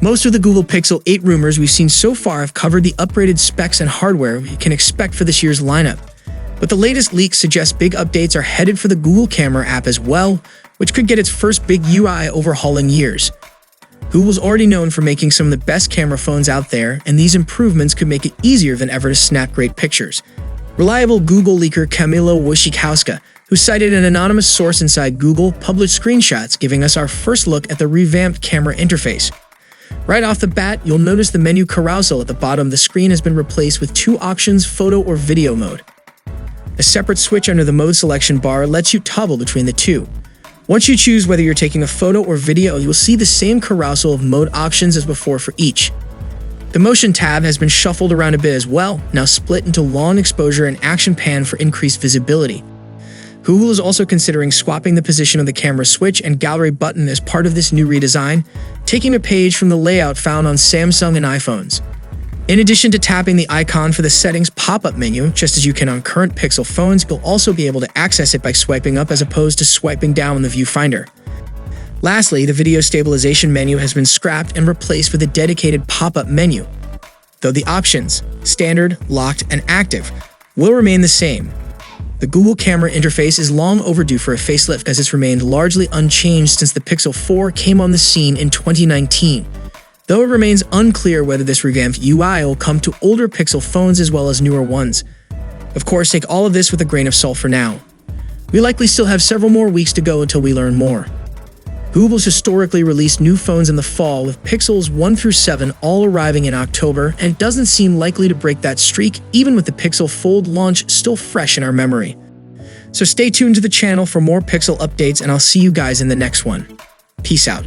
Most of the Google Pixel 8 rumors we've seen so far have covered the upgraded specs and hardware we can expect for this year's lineup. But the latest leaks suggest big updates are headed for the Google Camera app as well, which could get its first big UI overhaul in years. Google's already known for making some of the best camera phones out there, and these improvements could make it easier than ever to snap great pictures. Reliable Google leaker Kamila Wojciechowska, who cited an anonymous source inside Google, published screenshots giving us our first look at the revamped camera interface. Right off the bat, you'll notice the menu carousel at the bottom of the screen has been replaced with two options, photo or video mode. A separate switch under the mode selection bar lets you toggle between the two. Once you choose whether you're taking a photo or video, you will see the same carousel of mode options as before for each. The motion tab has been shuffled around a bit as well, now split into long exposure and action pan for increased visibility. Google is also considering swapping the position of the camera switch and gallery button as part of this new redesign, taking a page from the layout found on Samsung and iPhones. In addition to tapping the icon for the settings pop-up menu, just as you can on current Pixel phones, you'll also be able to access it by swiping up as opposed to swiping down in the viewfinder. Lastly, the video stabilization menu has been scrapped and replaced with a dedicated pop-up menu, though the options, standard, locked, and active, will remain the same. The Google camera interface is long overdue for a facelift as it's remained largely unchanged since the Pixel 4 came on the scene in 2019. Though it remains unclear whether this revamped UI will come to older Pixel phones as well as newer ones. Of course, take all of this with a grain of salt for now. We likely still have several more weeks to go until we learn more. Google's historically released new phones in the fall, with Pixels 1 through 7 all arriving in October, and doesn't seem likely to break that streak, even with the Pixel Fold launch still fresh in our memory. So stay tuned to the channel for more Pixel updates, and I'll see you guys in the next one. Peace out.